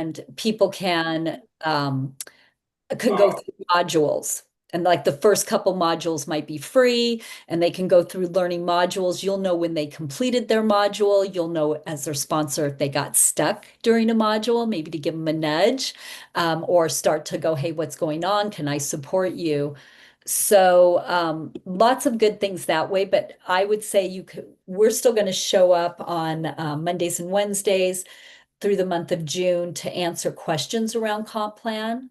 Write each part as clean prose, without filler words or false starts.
and people can go through modules. And like the first couple modules might be free, and they can go through learning modules. You'll know when they completed their module. You'll know as their sponsor if they got stuck during a module, maybe to give them a nudge, or start to go, hey, what's going on? Can I support you? So lots of good things that way. But I would say we're still going to show up on Mondays and Wednesdays through the month of June to answer questions around comp plan,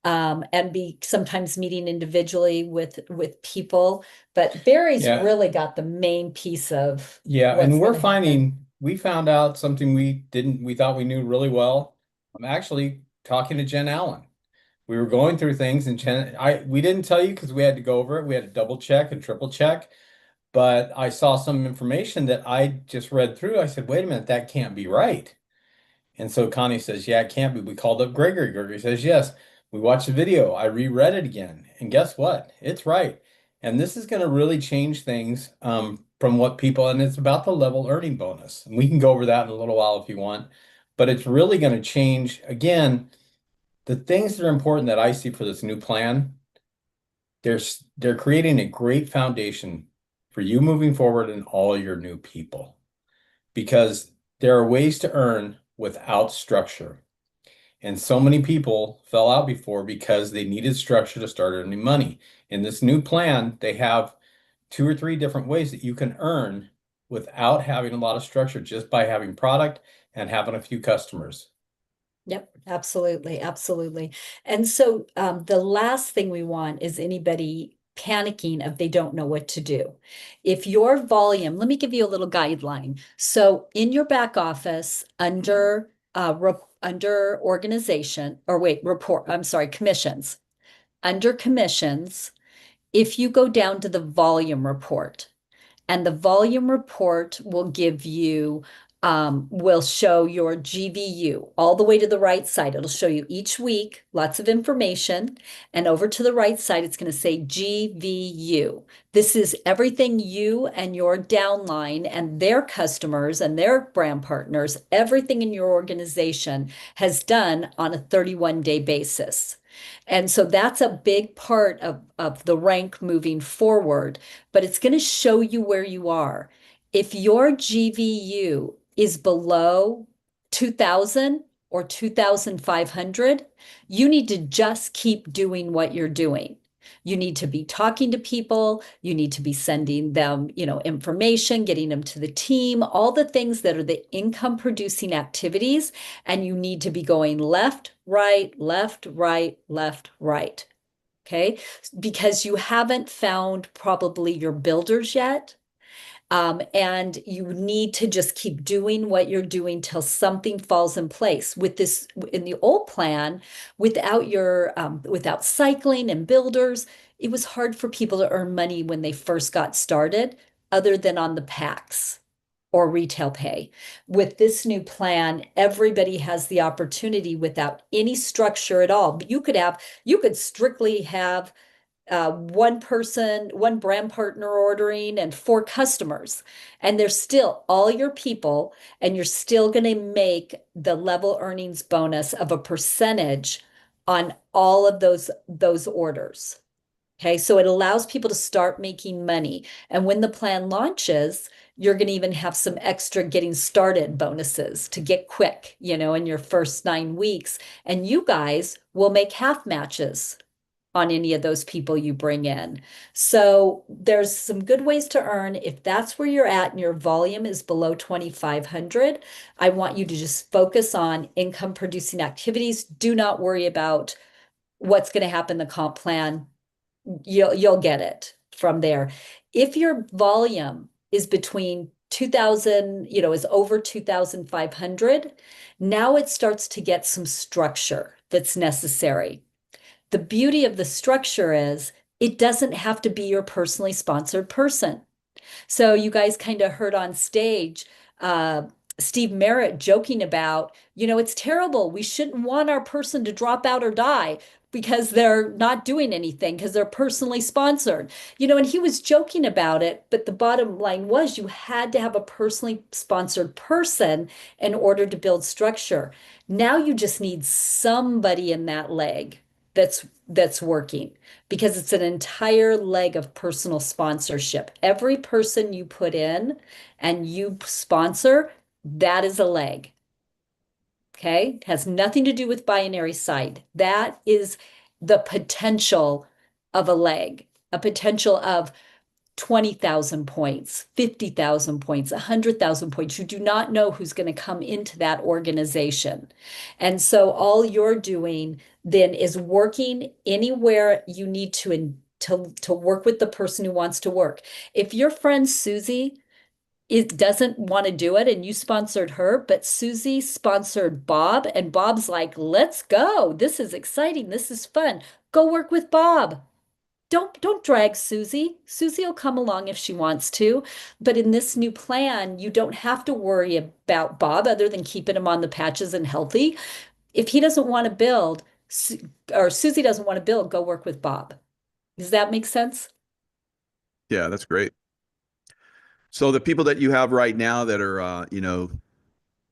and be sometimes meeting individually with people. But Barry's Yeah. really got the main piece of Yeah. what's And going to happen. we found out something we thought we knew really well. I'm actually talking to Jen Allen. We were going through things and we didn't tell you because we had to go over it. We had to double check and triple check. But I saw some information that I just read through. I said, wait a minute, that can't be right. And so Connie says, yeah, it can't be. We called up Gregory. Gregory says, yes. We watched the video. I reread it again. And guess what? It's right. And this is going to really change things from what people, and it's about the level earning bonus. And we can go over that in a little while if you want. But it's really going to change, again, the things that are important that I see for this new plan. They're creating a great foundation for you moving forward and all your new people because there are ways to earn without structure. And so many people fell out before because they needed structure to start earning money. In this new plan, they have two or three different ways that you can earn without having a lot of structure, just by having product and having a few customers. Yep, absolutely, absolutely. And so the last thing we want is anybody panicking if they don't know what to do. If your volume, let me give you a little guideline. So in your back office, under organization, or wait, report, I'm sorry, commissions. Under commissions, if you go down to the volume report, and the volume report will show your GVU all the way to the right side. It'll show you each week, lots of information. And over to the right side, it's going to say GVU. This is everything you and your downline and their customers and their brand partners, everything in your organization has done on a 31-day basis. And so that's a big part of the rank moving forward, but it's going to show you where you are. If your GVU is below 2000 or 2500, you need to just keep doing what you're doing. You need to be talking to people, you need to be sending them, information, getting them to the team, all the things that are the income producing activities, and you need to be going left, right, left, right, left, right. Okay? Because you haven't found probably your builders yet. And you need to just keep doing what you're doing till something falls in place. With this, in the old plan, without cycling and builders, it was hard for people to earn money when they first got started, other than on the packs or retail pay. With this new plan, everybody has the opportunity without any structure at all. You could strictly have one person, one brand partner ordering and four customers. And they're still all your people, and you're still going to make the level earnings bonus of a percentage on all of those orders. Okay, so it allows people to start making money. And when the plan launches, you're going to even have some extra getting started bonuses to get quick, in your first 9 weeks. And you guys will make half matches on any of those people you bring in. So there's some good ways to earn. If that's where you're at and your volume is below 2500, I want you to just focus on income producing activities. Do not worry about what's going to happen in the comp plan. You'll get it from there. If your volume is between 2000, is over 2500, now it starts to get some structure that's necessary. The beauty of the structure is it doesn't have to be your personally sponsored person. So you guys kind of heard on stage, uh, Steve Merritt joking about, it's terrible. We shouldn't want our person to drop out or die because they're not doing anything because they're personally sponsored. And he was joking about it, but the bottom line was you had to have a personally sponsored person in order to build structure. Now you just need somebody in that leg that's working because it's an entire leg of personal sponsorship. Every person you put in and you sponsor, that is a leg. Okay. Has nothing to do with binary side. That is the potential of a leg, a potential of 20,000 points, 50,000 points, 100,000 points. You do not know who's going to come into that organization. And so all you're doing then is working anywhere you need to work with the person who wants to work. If your friend Susie it doesn't want to do it and you sponsored her, but Susie sponsored Bob and Bob's like, let's go. This is exciting. This is fun. Go work with Bob. Don't drag Susie. Susie will come along if she wants to. But in this new plan, you don't have to worry about Bob other than keeping him on the patches and healthy. If he doesn't want to build, or Susie doesn't want to build, go work with Bob. Does that make sense? Yeah, that's great. So the people that you have right now that are,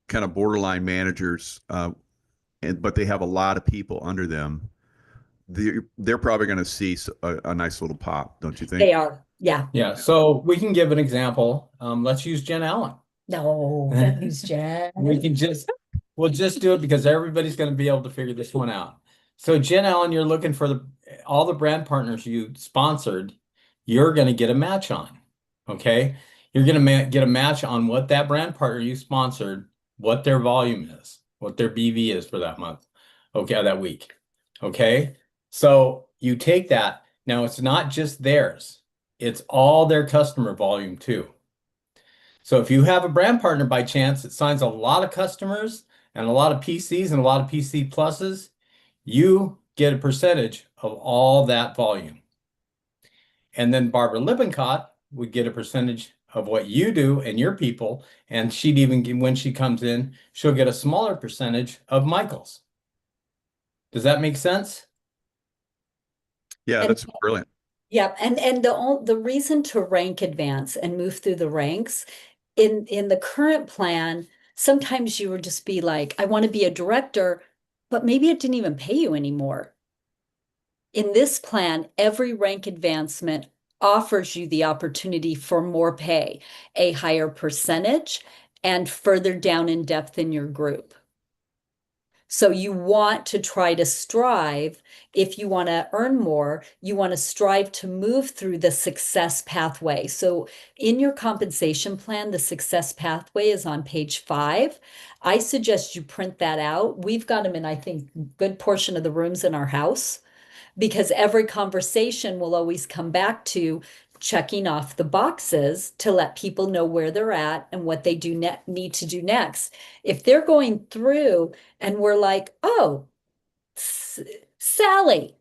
kind of borderline managers, but they have a lot of people under them, they're probably going to see a nice little pop, don't you think? They are. Yeah. Yeah. So we can give an example. Let's use Jen Allen. No, don't use Jen. We'll just do it because everybody's going to be able to figure this one out. So Jen Allen, you're looking for all the brand partners you sponsored, you're going to get a match on. Okay. You're going to get a match on what that brand partner you sponsored, what their volume is, what their BV is for that month. Okay. That week. Okay. So you take that. Now it's not just theirs. It's all their customer volume too. So if you have a brand partner by chance that signs a lot of customers and a lot of PCs and a lot of PC pluses, you get a percentage of all that volume. And then Barbara Lippincott would get a percentage of what you do and your people. And she'd even, when she comes in, she'll get a smaller percentage of Michael's. Does that make sense? Yeah, And that's brilliant. yeah, and the reason to rank advance and move through the ranks in the current plan, sometimes you would just be like, I want to be a director, but maybe it didn't even pay you anymore. In this plan, every rank advancement offers you the opportunity for more pay, a higher percentage, and further down in depth in your group. So you want to try to strive, if you want to earn more, you want to strive to move through the success pathway. So in your compensation plan, the success pathway is on page 5. I suggest you print that out. We've got them in, I think, good portion of the rooms in our house because every conversation will always come back to checking off the boxes to let people know where they're at and what they need to do next. If they're going through and we're like, oh, Sally.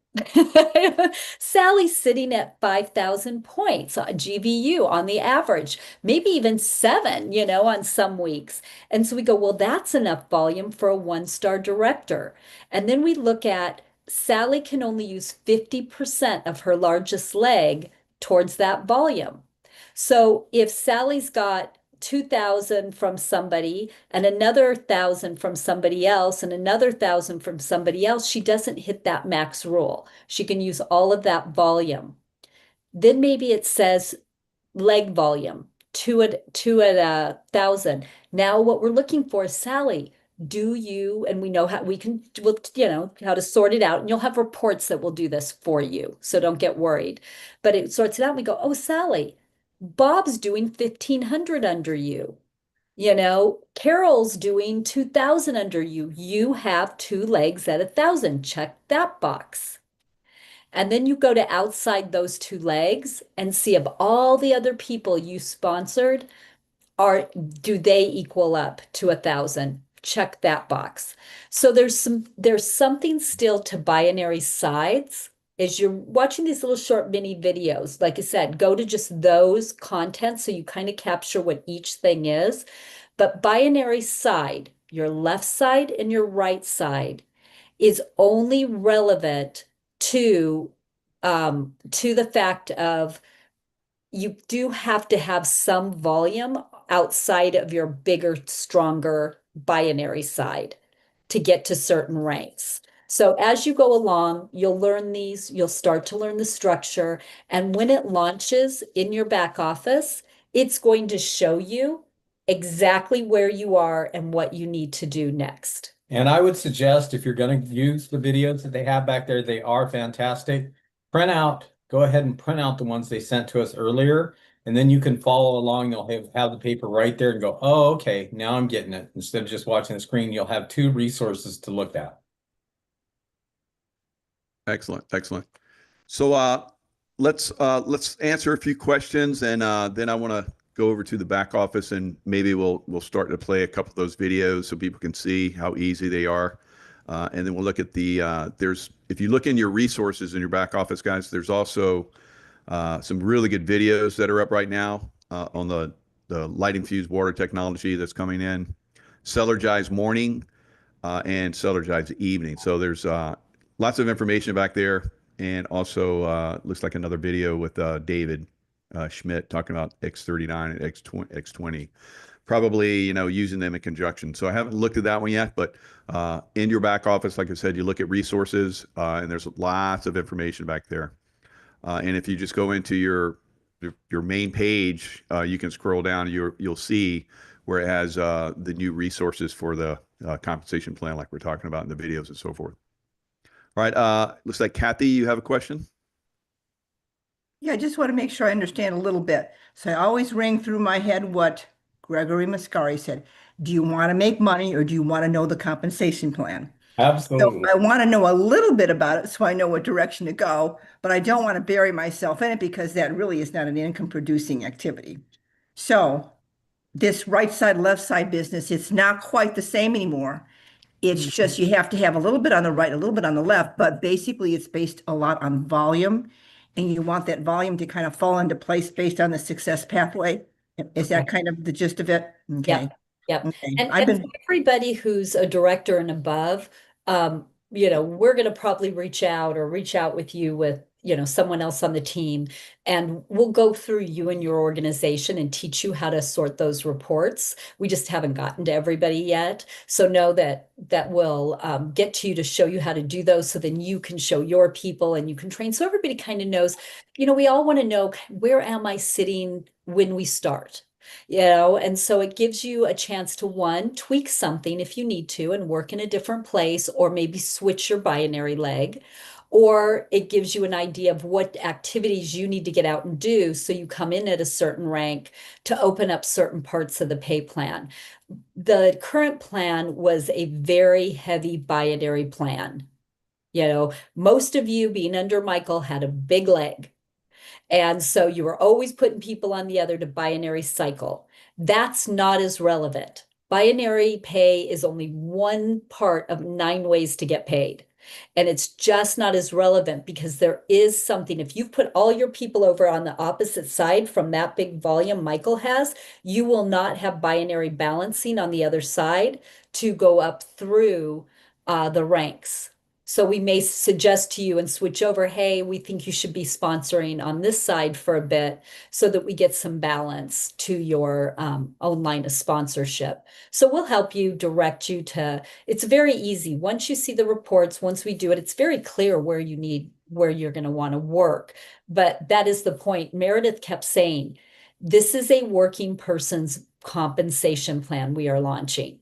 Sally's sitting at 5,000 points on GVU on the average, maybe even 7, on some weeks. And so we go, well, that's enough volume for a 1-star director. And then we look at Sally can only use 50% of her largest leg towards that volume. So if Sally's got 2,000 from somebody and another 1,000 from somebody else and another 1,000 from somebody else, she doesn't hit that max rule. She can use all of that volume. Then maybe it says leg volume, two at 1,000. Now what we're looking for is Sally. Do you, and we know how how to sort it out, and you'll have reports that will do this for you. So don't get worried. But it sorts it out. And we go, oh, Sally, Bob's doing 1,500 under you. Carol's doing 2,000 under you. You have 2 legs at 1,000. Check that box. And then you go to outside those 2 legs and see if all the other people you sponsored do they equal up to 1,000? Check that box. So there's something still to binary sides. As you're watching these little short mini videos, like I said, go to just those contents so you kind of capture what each thing is. But binary side, your left side and your right side, is only relevant to the fact of you do have to have some volume outside of your bigger, stronger binary side to get to certain ranks. So as you go along, you'll learn these, you'll start to learn the structure. And when it launches in your back office, it's going to show you exactly where you are and what you need to do next. And I would suggest if you're going to use the videos that they have back there, they are fantastic. Go ahead and print out the ones they sent to us earlier, and then you can follow along. They'll have the paper right there and go, oh, okay, now I'm getting it. Instead of just watching the screen, you'll have two resources to look at. Excellent, excellent. So let's answer a few questions, and then I want to go over to the back office, and maybe we'll start to play a couple of those videos so people can see how easy they are. And then we'll look at the if you look in your resources in your back office, guys, there's also some really good videos that are up right now on the light infused water technology that's coming in, Celergize morning and Celergize evening. So there's lots of information back there, and also looks like another video with David Schmidt talking about X39 and X20. Probably, using them in conjunction. So I haven't looked at that one yet, but in your back office, like I said, you look at resources, and there's lots of information back there. And if you just go into your main page, you can scroll down. You'll see where it has the new resources for the compensation plan, like we're talking about in the videos and so forth. All right. Looks like Kathy, you have a question. Yeah, I just want to make sure I understand a little bit. So I always ring through my head what Gregory Mascari said. Do you want to make money or do you want to know the compensation plan? Absolutely. So I want to know a little bit about it so I know what direction to go, but I don't want to bury myself in it because that really is not an income producing activity. So this right side, left side business, it's not quite the same anymore. It's just you have to have a little bit on the right, a little bit on the left, but basically it's based a lot on volume. And you want that volume to kind of fall into place based on the success pathway. Is that kind of the gist of it? Okay. Yep. Okay. And for everybody who's a director and above, we're going to probably reach out with you with, someone else on the team, and we'll go through you and your organization and teach you how to sort those reports. We just haven't gotten to everybody yet. So know that will get to you to show you how to do those, so then you can show your people and you can train. So everybody kind of knows, we all want to know, where am I sitting when we start? And so it gives you a chance to, one, tweak something if you need to and work in a different place, or maybe switch your binary leg, or it gives you an idea of what activities you need to get out and do so you come in at a certain rank to open up certain parts of the pay plan. The current plan was a very heavy binary plan. Most of you, being under Michael, had a big leg. And so you were always putting people on the other to binary cycle. That's not as relevant. Binary pay is only one part of 9 ways to get paid. And it's just not as relevant because there is something. If you put all your people over on the opposite side from that big volume Michael has, you will not have binary balancing on the other side to go up through the ranks. So we may suggest to you and switch over, hey, we think you should be sponsoring on this side for a bit so that we get some balance to your own line of sponsorship. So we'll help you, direct you to, it's very easy. Once you see the reports, once we do it, it's very clear where you're going to want to work. But that is the point. Meredith kept saying, this is a working person's compensation plan we are launching.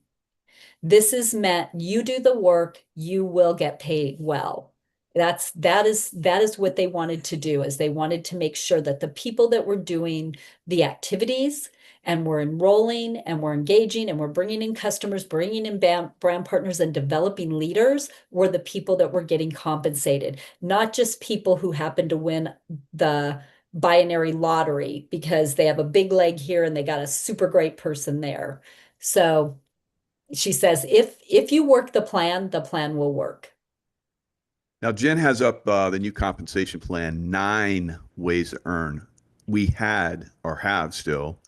This is meant, you do the work, you will get paid well. That is what they wanted to do, is they wanted to make sure that the people that were doing the activities and we're enrolling and we're engaging and we're bringing in customers, bringing in brand partners and developing leaders were the people that were getting compensated, not just people who happen to win the binary lottery because they have a big leg here and they got a super great person there. So she says, if you work the plan will work. Now, Jen has up the new compensation plan, 9 ways to earn. We had, or have still,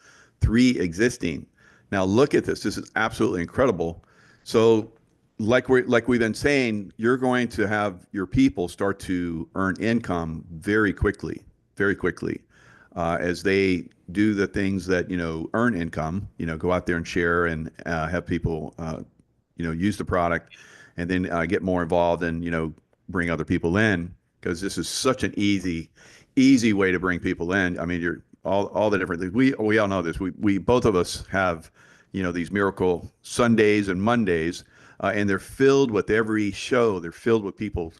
3 existing. Now look at this. This is absolutely incredible. So like we've been saying, you're going to have your people start to earn income very quickly, as they do the things that, earn income, go out there and share and have people, use the product, and then get more involved and, bring other people in, because this is such an easy way to bring people in. I mean, you're all the different things. We all know this. We both of us have, these miracle Sundays and Mondays, and they're filled with every show. They're filled with people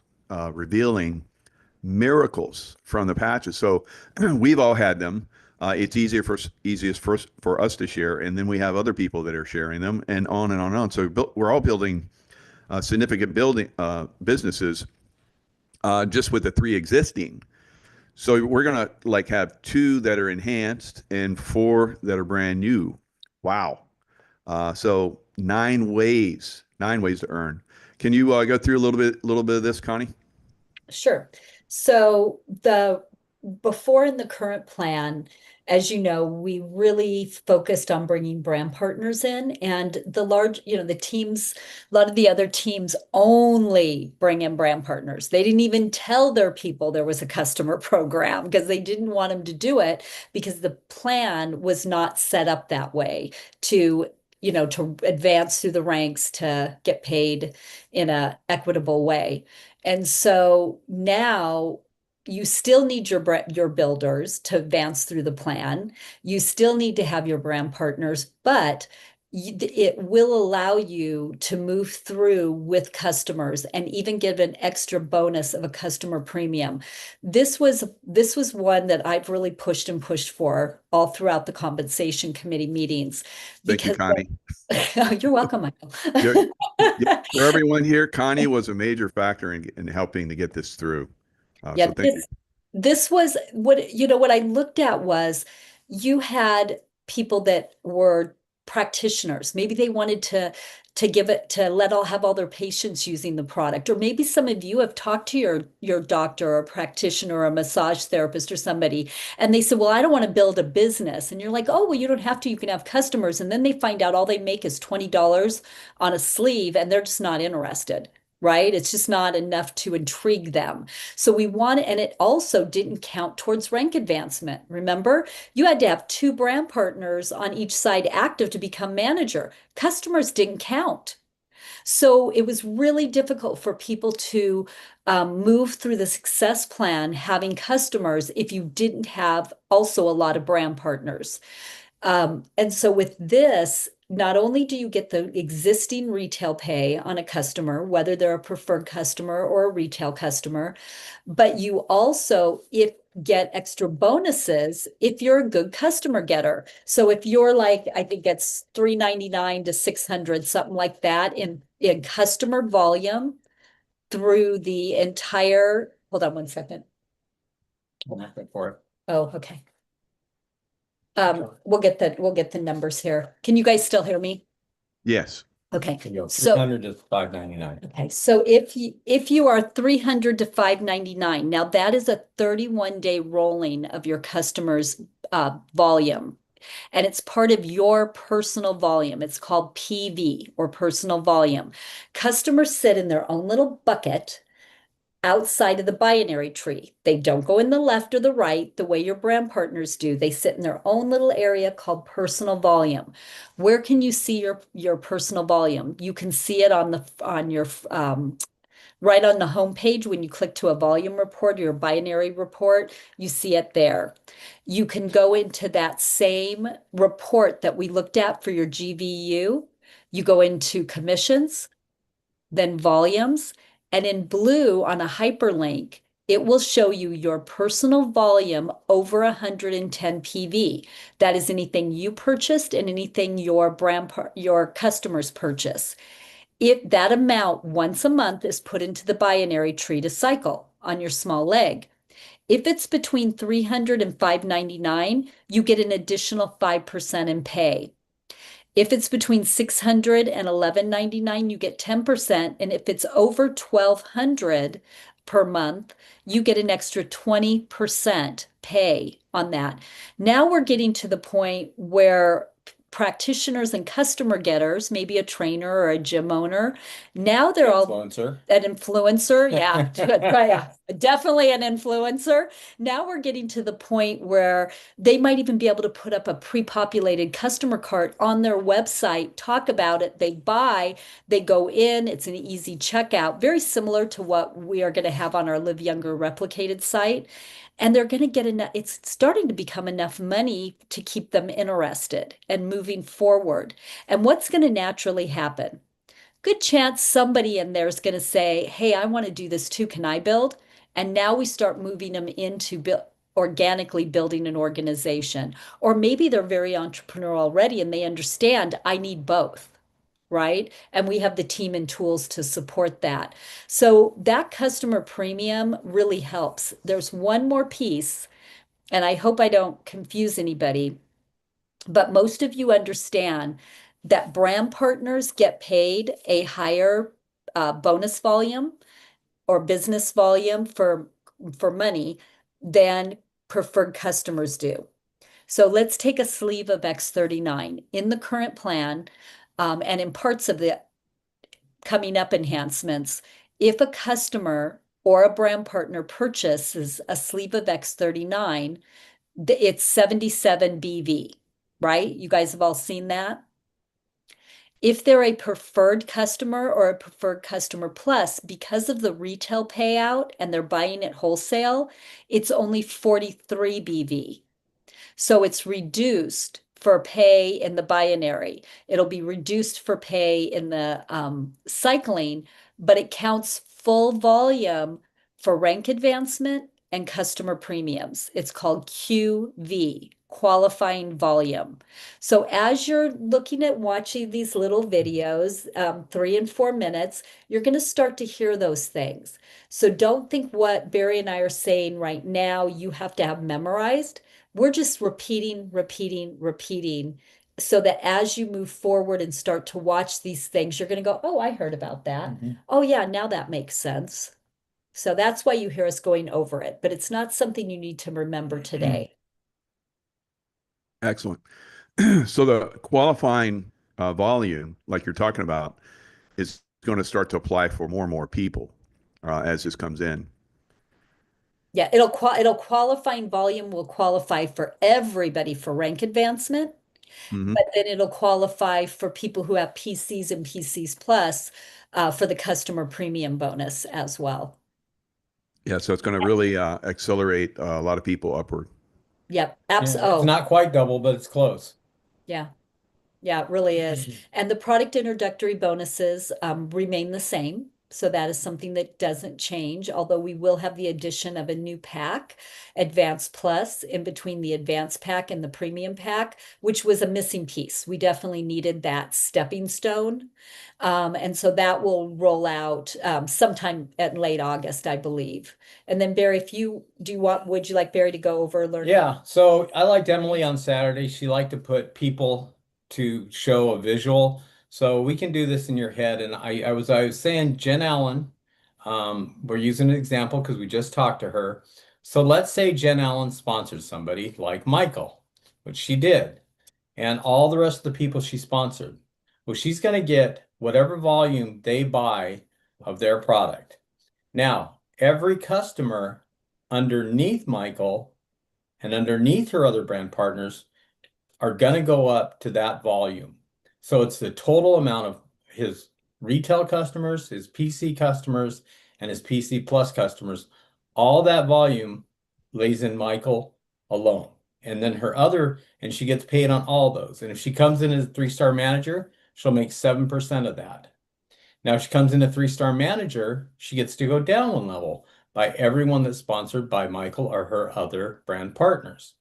revealing miracles from the patches. So we've all had them. It's easiest for us to share, and then we have other people that are sharing them, and on and on and on. So we're all building significant businesses just with the 3 existing. So we're gonna like have 2 that are enhanced and 4 that are brand new. Wow. So 9 ways to earn. Can you go through a little bit of this, Connie? Sure. So before in the current plan, as you know, we really focused on bringing brand partners in, and the teams, a lot of the other teams only bring in brand partners. They didn't even tell their people there was a customer program because they didn't want them to do it, because the plan was not set up that way to advance through the ranks to get paid in a equitable way. And so now you still need your builders to advance through the plan. You still need to have your brand partners, but it will allow you to move through with customers and even give an extra bonus of a customer premium. This was one that I've really pushed for all throughout the compensation committee meetings. Thank you, Connie. You're welcome, Michael. For everyone here, Connie was a major factor in helping to get this through. Yeah, so thank you. this was what I looked at was, you had people that were practitioners. Maybe they wanted to have all their patients using the product. Or maybe some of you have talked to your doctor or practitioner or a massage therapist or somebody, and they said, well, I don't want to build a business. And you're like, oh, well, you don't have to, you can have customers. And then they find out all they make is $20 on a sleeve, and they're just not interested. Right? It's just not enough to intrigue them. So and it also didn't count towards rank advancement. Remember, you had to have 2 brand partners on each side active to become manager. Customers didn't count. So it was really difficult for people to move through the success plan having customers if you didn't have also a lot of brand partners. And so with this, not only do you get the existing retail pay on a customer, whether they're a preferred customer or a retail customer, but you also get extra bonuses if you're a good customer getter. So if you're like, I think it's $399 to $600, something like that in customer volume through the entire, hold on one second. For it. Oh, okay. We'll get the numbers here. Can you guys still hear me? Yes. Okay. You go So 300 to 599. okay. So if you are 300 to 599, now that is a 31-day rolling of your customers' volume. And it's part of your personal volume. It's called PV, or personal volume. Customers sit in their own little bucket outside of the binary tree. They don't go in the left or the right the way your brand partners do. They sit in their own little area called personal volume. Where can you see your personal volume? You can see it on your right on the home page. When you click to a volume report or your binary report, you see it there. You can go into that same report that we looked at for your GVU. You go into commissions, then volumes, and in blue on a hyperlink, it will show you your personal volume over 110 PV. That is anything you purchased and anything your customers purchase. If that amount once a month is put into the binary tree to cycle on your small leg. If it's between 300 and 599, you get an additional 5% in pay. If it's between 600 and 1199, you get 10%. And if it's over 1200 per month, you get an extra 20% pay on that. Now we're getting to the point where practitioners and customer getters, maybe a trainer or a gym owner. Now they're all Influencer. an influencer. Yeah, yeah, definitely an influencer. Now we're getting to the point where they might even be able to put up a pre-populated customer cart on their website, talk about it, they buy, they go in, it's an easy checkout, very similar to what we are going to have on our Live Younger replicated site. And they're going to get enough, it's starting to become enough money to keep them interested and moving forward. And what's going to naturally happen? Good chance somebody in there is going to say, hey, I want to do this too. Can I build? And now we start moving them into organically building an organization. Or maybe they're very entrepreneurial already and they understand I need both, right? And we have the team and tools to support that. So that customer premium really helps. There's one more piece, and I hope I don't confuse anybody, but most of you understand that brand partners get paid a higher bonus volume or business volume for money than preferred customers do. So let's take a sleeve of X39 in the current plan, and in parts of the coming up enhancements. If a customer or a brand partner purchases a sleeve of X39, it's 77 BV, right? You guys have all seen that. If they're a preferred customer or a preferred customer plus, because of the retail payout and they're buying it wholesale, it's only 43 BV. So it's reduced for pay in the binary. It'll be reduced for pay in the cycling, but it counts full volume for rank advancement and customer premiums. It's called QV, qualifying volume. So as you're looking at watching these little videos, 3 and 4 minutes, you're going to start to hear those things. So don't think what Barry and I are saying right now you have to have memorized. We're just repeating, so that as you move forward and start to watch these things, you're going to go, oh, I heard about that. Oh, yeah, now that makes sense. So that's why you hear us going over it, but it's not something you need to remember today. Excellent. So the qualifying volume, like you're talking about, is going to start to apply for more and more people as this comes in. Yeah, it'll qualifying volume will qualify for everybody for rank advancement, but then it'll qualify for people who have PCs and PCs plus for the customer premium bonus as well. Yeah, so it's going to really accelerate a lot of people upward. Yep, Yeah, absolutely. it's not quite double, but it's close. Yeah. Yeah, it really is. And the product introductory bonuses remain the same. So that is something that doesn't change, although we will have the addition of a new pack, Advanced Plus, in between the Advanced pack and the Premium pack, which was a missing piece. We definitely needed that stepping stone. And so that will roll out sometime at late August, I believe. And then Barry, would you like Barry to go over learning? Yeah, so I liked Emily on Saturday. She liked to put people to show a visual. So we can do this in your head. And I was saying Jen Allen, we're using an example because we just talked to her. So let's say Jen Allen sponsored somebody like Michael, which she did, and all the rest of the people she sponsored. Well, she's going to get whatever volume they buy of their product. Now, every customer underneath Michael and underneath her other brand partners are going to go up to that volume. So it's the total amount of his retail customers, his PC customers, and his PC Plus customers. All that volume lays in Michael alone. And then and she gets paid on all those. And if she comes in as a 3-star manager, she'll make 7% of that. Now, if she comes in a 3-star manager, she gets to go down one level by everyone that's sponsored by Michael or her other brand partners.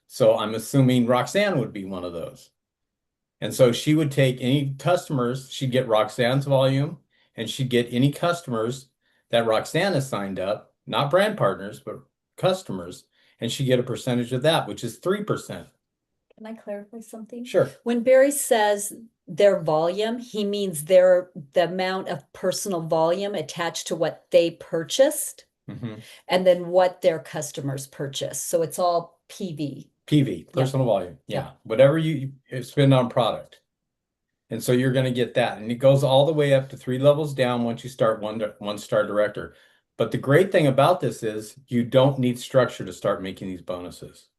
So I'm assuming Roxanne would be one of those. And so she would take any customers, she'd get Roxanne's volume, and she'd get any customers that Roxanne has signed up, not brand partners, but customers, and she'd get a percentage of that, which is 3%. Can I clarify something? Sure. When Barry says their volume, he means the amount of personal volume attached to what they purchased and then what their customers purchased. So it's all PV. PV, personal volume. Yeah. Whatever you spend on product. And so you're going to get that. And it goes all the way up to 3 levels down once you start one star director. But the great thing about this is you don't need structure to start making these bonuses.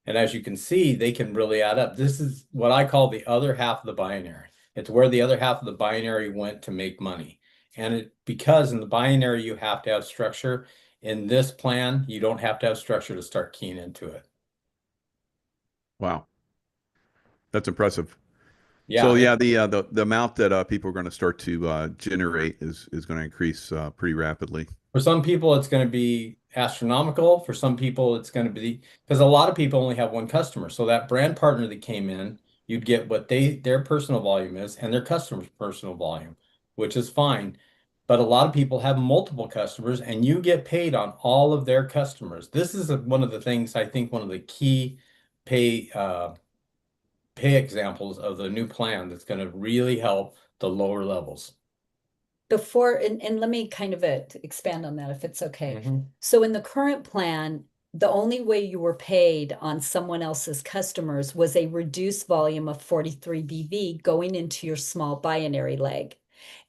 And as you can see, they can really add up. This is what I call the other half of the binary. It's where the other half of the binary went to make money. And because in the binary, you have to have structure. In this plan, you don't have to have structure to start keying into it. Wow. That's impressive. Yeah. So yeah, the amount that people are going to start to generate is going to increase pretty rapidly. For some people, it's going to be astronomical. For some people, it's going to be because a lot of people only have one customer. So that brand partner that came in, you'd get what their personal volume is and their customer's personal volume, which is fine. But a lot of people have multiple customers and you get paid on all of their customers. This is one of the things I think one of the key pay examples of the new plan that's going to really help the lower levels. Before, and let me kind of expand on that if it's okay. Mhm. So in the current plan, the only way you were paid on someone else's customers was a reduced volume of 43 BV going into your small binary leg.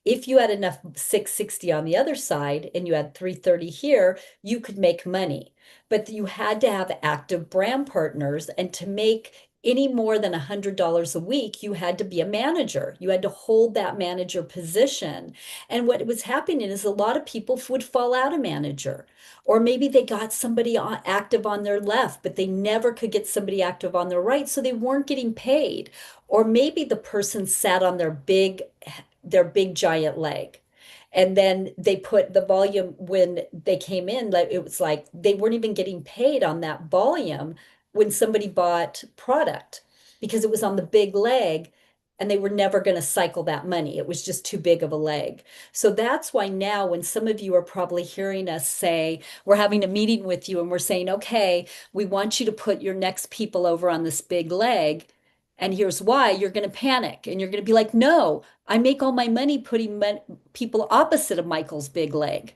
If you had enough 660 on the other side and you had 330 here, you could make money. But you had to have active brand partners, and to make any more than $100 a week, you had to be a manager. You had to hold that manager position. And what was happening is a lot of people would fall out of manager, or maybe they got somebody active on their left, but they never could get somebody active on their right, so they weren't getting paid. Or maybe the person sat on their big giant leg. And then they put the volume when they came in, like it was like they weren't even getting paid on that volume when somebody bought product because it was on the big leg and they were never going to cycle that money. It was just too big of a leg. So that's why now when some of you are probably hearing us say, we're having a meeting with you and we're saying, okay, we want you to put your next people over on this big leg. And here's why, you're going to panic and you're going to be like, no, I make all my money putting people opposite of Michael's big leg.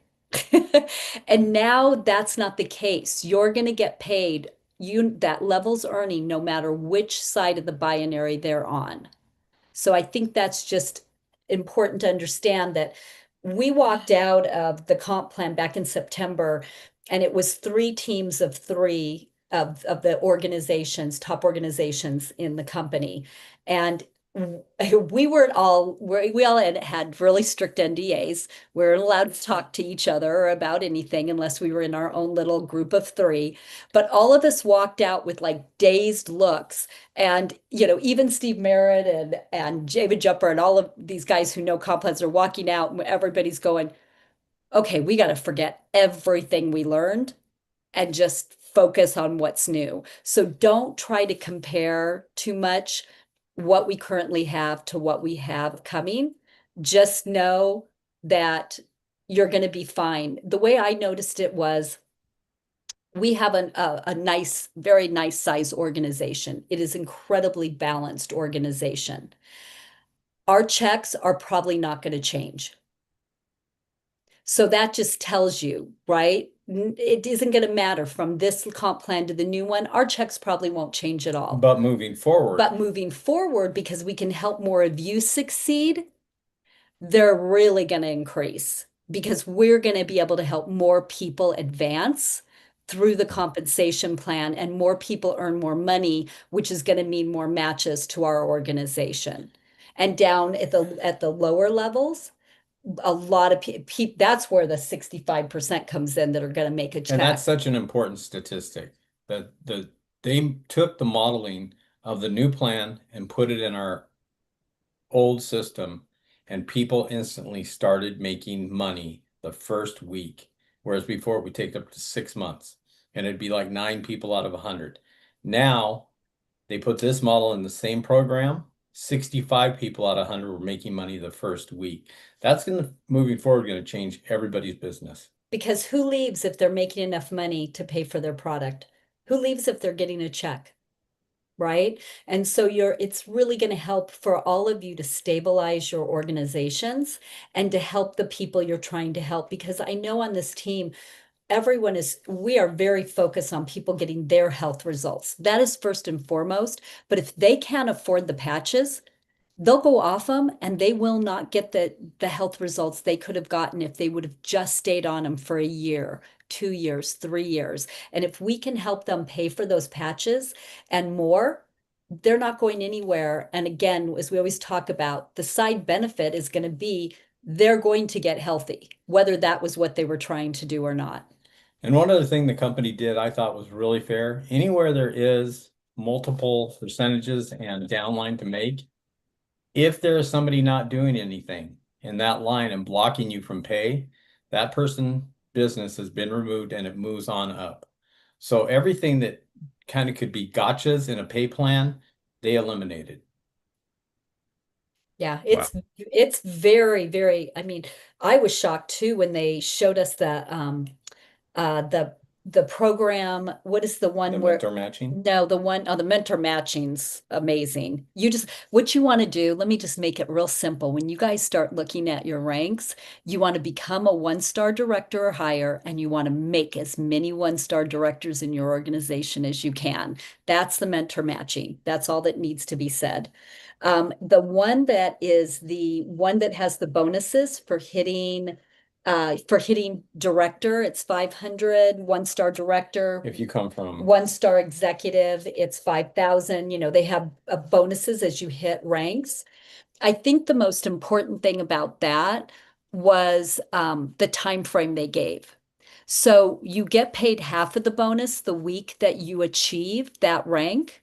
And now that's not the case. You're going to get paid that level's earning no matter which side of the binary they're on. So I think that's just important to understand that we walked out of the comp plan back in September, and it was 3 teams of 3 of the organizations, top organizations in the company. And we all had really strict NDAs. We weren't allowed to talk to each other about anything unless we were in our own little group of 3. But all of us walked out with like dazed looks. And, even Steve Merritt and David Jumper and all of these guys who know comp plans are walking out and everybody's going, okay, we got to forget everything we learned and just focus on what's new. So don't try to compare too much what we currently have to what we have coming. Just know that you're going to be fine. The way I noticed it was we have a nice, very nice size organization. It is incredibly balanced organization. Our checks are probably not going to change. So that just tells you, right? It isn't going to matter from this comp plan to the new one. Our checks probably won't change at all. But moving forward, because we can help more of you succeed, they're really going to increase because we're going to be able to help more people advance through the compensation plan, and more people earn more money, which is going to mean more matches to our organization. And down at the lower levels, a lot of people, that's where the 65% comes in that are going to make a check. And that's such an important statistic that they took the modeling of the new plan and put it in our old system, and people instantly started making money the first week. Whereas before it would take up to 6 months and it'd be like 9 people out of 100. Now they put this model in the same program. 65 people out of 100 were making money the first week. That's moving forward, going to change everybody's business. Because who leaves if they're making enough money to pay for their product? Who leaves if they're getting a check? Right? And so it's really going to help for all of you to stabilize your organizations and to help the people you're trying to help. Because I know on this team, we are very focused on people getting their health results. That is first and foremost. But if they can't afford the patches, they'll go off them and they will not get the health results they could have gotten if they would have just stayed on them for a year, 2 years, 3 years. And if we can help them pay for those patches and more, they're not going anywhere. And again, as we always talk about, the side benefit is going to be they're going to get healthy, whether that was what they were trying to do or not. And one other thing the company did I thought was really fair. Anywhere there is multiple percentages and downline to make, if there is somebody not doing anything in that line and blocking you from pay, that person business has been removed and it moves on up. So everything that kind of could be gotchas in a pay plan, they eliminated. Yeah, it's very, very, I mean, I was shocked too when they showed us uh the program. What is the one The where mentor matching. no, the mentor matching's amazing. What you want to do, let me just make it real simple. When you guys start looking at your ranks, you want to become a one-star director or higher, and you want to make as many one-star directors in your organization as you can. That's the mentor matching. That's all that needs to be said. The one that is the one that has the bonuses for hitting director, it's 500, one-star director. If you come from One-star executive, it's 5,000. They have bonuses as you hit ranks. I think the most important thing about that was the time frame they gave. So you get paid half of the bonus the week that you achieve that rank.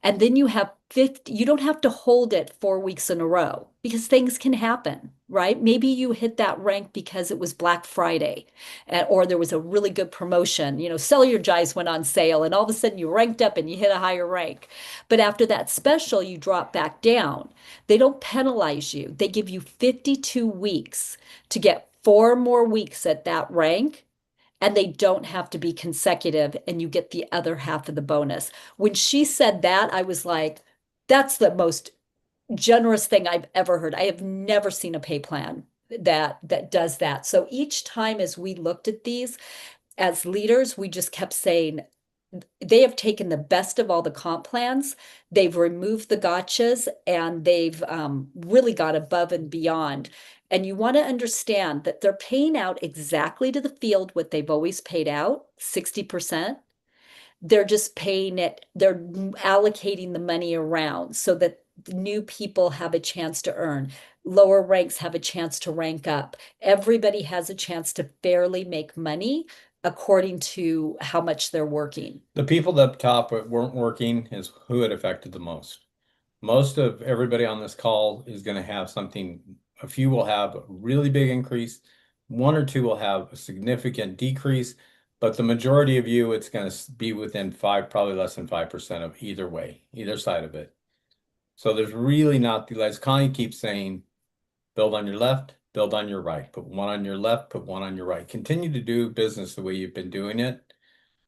And then you have 50, you don't have to hold it 4 weeks in a row because things can happen, right? Maybe you hit that rank because it was Black Friday or there was a really good promotion. Cellular went on sale and all of a sudden you ranked up and you hit a higher rank. But after that special, you drop back down. They don't penalize you. They give you 52 weeks to get 4 more weeks at that rank, and they don't have to be consecutive, and you get the other half of the bonus. When she said that, I was like, that's the most generous thing I've ever heard. I have never seen a pay plan that does that. So each time as we looked at these as leaders, we just kept saying, they have taken the best of all the comp plans. They've removed the gotchas and they've really got above and beyond. And you want to understand that they're paying out exactly to the field what they've always paid out, 60%. They're just paying it, they're allocating the money around so that the new people have a chance to earn. Lower ranks have a chance to rank up. Everybody has a chance to fairly make money according to how much they're working. the people up top that weren't working is who it affected the most. Most of everybody on this call is going to have something. A few will have a really big increase. One or two will have a significant decrease, but the majority of you, it's going to be within probably less than 5% of either way, either side of it. So there's really not, as Connie keeps saying, build on your left, build on your right, put one on your left, put one on your right. Continue to do business the way you've been doing it,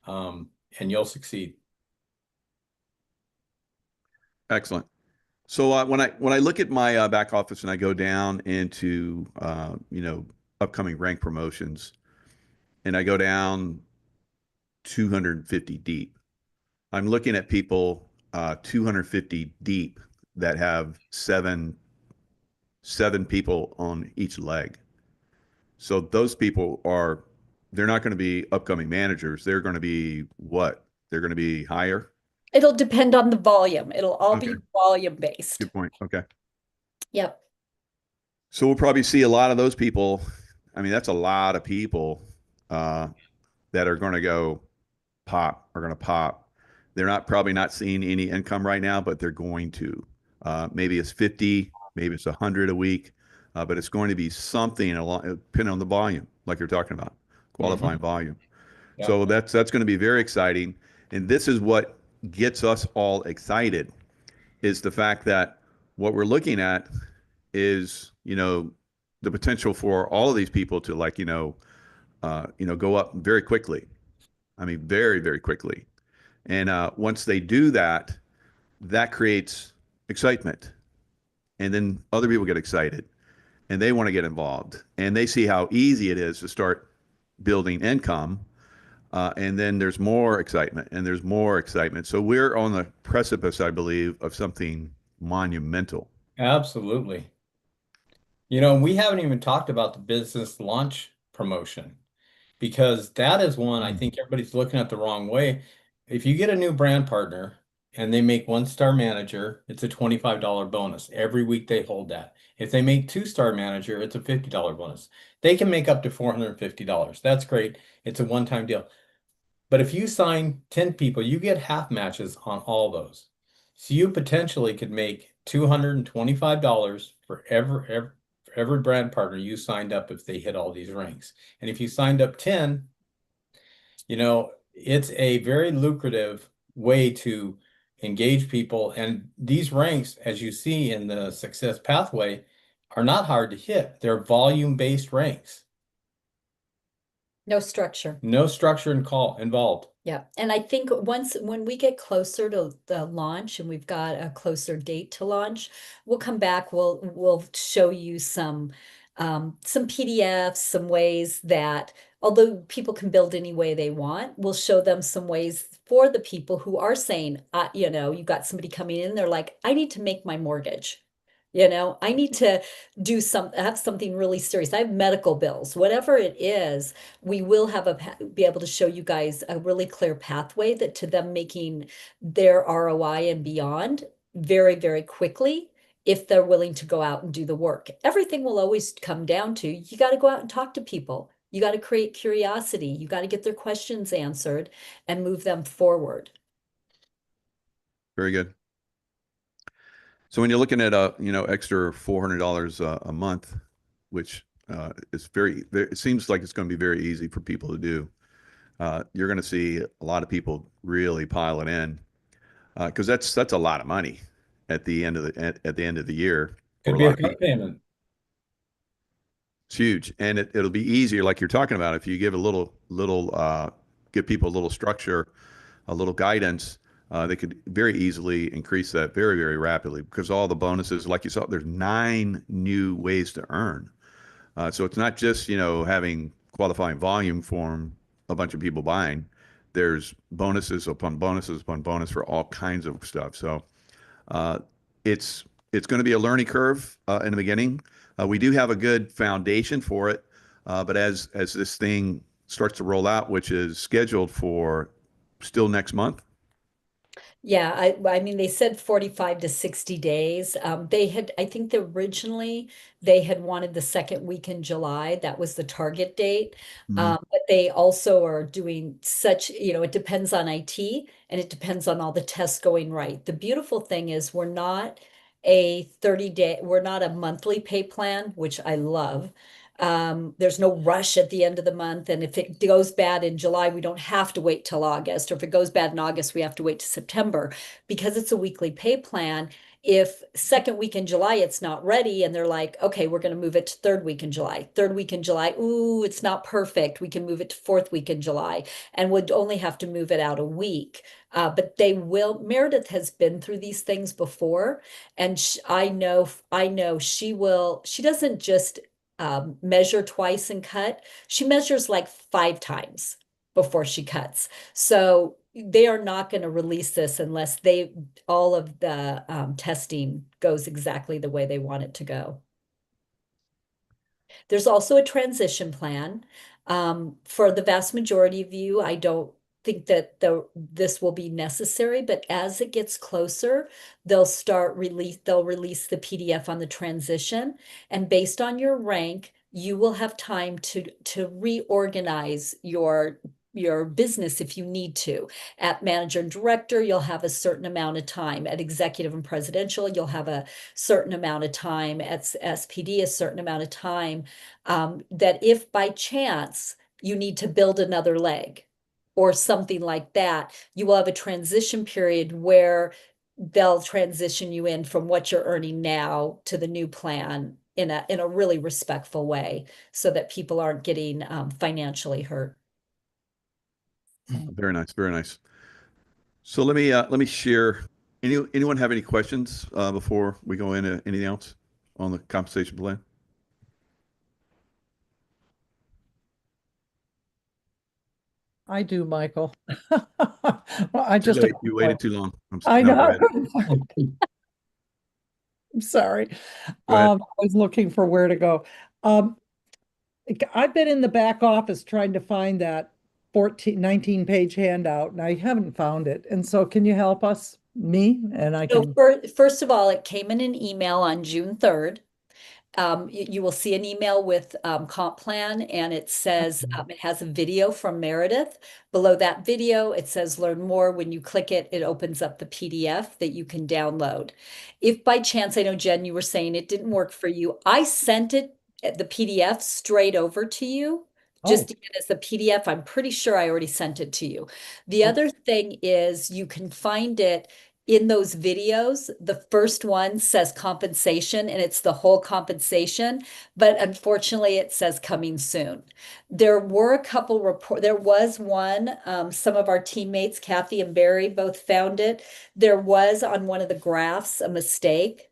and you'll succeed. Excellent. So when I look at my back office and I go down into upcoming rank promotions, and I go down 250 deep, I'm looking at people 250 deep that have seven people on each leg. So those people they're not going to be upcoming managers. They're going to be what? They're going to be higher. It'll depend on the volume. It'll all be Okay. volume based. Good point. Okay. Yep. So we'll probably see a lot of those people. I mean, that's a lot of people that are going to go pop, are going to pop. They're probably not seeing any income right now, but they're going to. Maybe it's 50, maybe it's 100 a week, but it's going to be something depending on the volume, like you're talking about, qualifying volume. Yeah. So that's going to be very exciting. And this is what gets us all excited, is the fact that what we're looking at is, the potential for all of these people to go up very quickly. I mean, very, very quickly. And once they do that, that creates excitement. And then other people get excited and they want to get involved. And they see how easy it is to start building income. And then there's more excitement and there's more excitement. So we're on the precipice, I believe, of something monumental. Absolutely. You know, we haven't even talked about the business launch promotion because that is one I think everybody's looking at the wrong way. If you get a new brand partner and they make one-star manager, it's a $25 bonus. Every week they hold that. If they make two-star manager, it's a $50 bonus. They can make up to $450. That's great. It's a one-time deal. But if you sign 10 people, you get half matches on all those. So you potentially could make $225 for every brand partner you signed up if they hit all these ranks. And if you signed up 10, you know, it's a very lucrative way to engage people. And these ranks, as you see in the success pathway, are not hard to hit. They're volume-based ranks. No structure. No structure and call involved. Yeah, and I think when we get closer to the launch and we've got a closer date to launch, we'll come back, we'll show you some PDFs, some ways that although people can build any way they want, we'll show them some ways for the people who are saying, you know, you've got somebody coming in, they're like, I need to make my mortgage. You know, I need to have something really serious. I have medical bills, whatever it is, we will be able to show you guys a really clear pathway that to them making their ROI and beyond very, very quickly if they're willing to go out and do the work. Everything will always come down to you got to go out and talk to people. You got to create curiosity. You got to get their questions answered and move them forward. Very good. So when you're looking at a, you know, extra $400 a month, which is it seems like it's going to be very easy for people to do. You're going to see a lot of people really pile it in because that's a lot of money at the end of the year. Could be a cut payment. It's huge, and it'll be easier, like you're talking about, if you give give people a little structure, a little guidance. They could very easily increase that very, very rapidly because all the bonuses, like you saw, there's 9 new ways to earn. So it's not just, you know, having qualifying volume from a bunch of people buying. There's bonuses upon bonuses upon bonus for all kinds of stuff. So it's going to be a learning curve in the beginning. We do have a good foundation for it, but as this thing starts to roll out, which is scheduled for still next month. Yeah, I mean, they said 45 to 60 days. I think originally they had wanted the second week in July. That was the target date. But they also are doing you know, it depends on IT and it depends on all the tests going right. The beautiful thing is we're not we're not a monthly pay plan, which I love. There's no rush at the end of the month. And if it goes bad in July, we don't have to wait till August. Or if it goes bad in August, we have to wait to September because it's a weekly pay plan. If second week in July, it's not ready and they're like, okay, we're going to move it to third week in July. Third week in July, ooh, it's not perfect. We can move it to fourth week in July and would only have to move it out a week. But Meredith has been through these things before. And I know she doesn't just measure twice and cut. She measures like 5 times before she cuts. So they are not going to release this unless all of the testing goes exactly the way they want it to go. There's also a transition plan. For the vast majority of you, I don't think that this will be necessary, but as it gets closer, they'll release the PDF on the transition. And based on your rank, you will have time to reorganize your business if you need to. At manager and director, you'll have a certain amount of time. At executive and presidential, you'll have a certain amount of time. At SPD, a certain amount of time. That if by chance you need to build another leg or something like that, you will have a transition period where they'll transition you in from what you're earning now to the new plan in a really respectful way so that people aren't getting financially hurt. Very nice, very nice. So let me share. Anyone have any questions before we go into anything else on the compensation plan? I do, Michael. Well, I Too just, late. You waited too long. I No, know. go I ahead. couldn't find it. I'm sorry. Go ahead. I was looking for where to go. Um, I've been in the back office trying to find that 19-page handout, and I haven't found it. And so can you help us? Me? And I So can, first of all, it came in an email on June 3rd. You will see an email with comp plan, and it says it has a video from Meredith. Below that video, it says learn more. When you click it, it opens up the PDF that you can download. If by chance, I know Jen, you were saying it didn't work for you, I sent it, the PDF straight over to you. Just oh, even as the PDF, I'm pretty sure I already sent it to you. The oh, other thing is you can find it in those videos. The first one says compensation and it's the whole compensation, but unfortunately it says coming soon. There were a couple there was one, some of our teammates, Kathy and Barry, both found it. There was on one of the graphs a mistake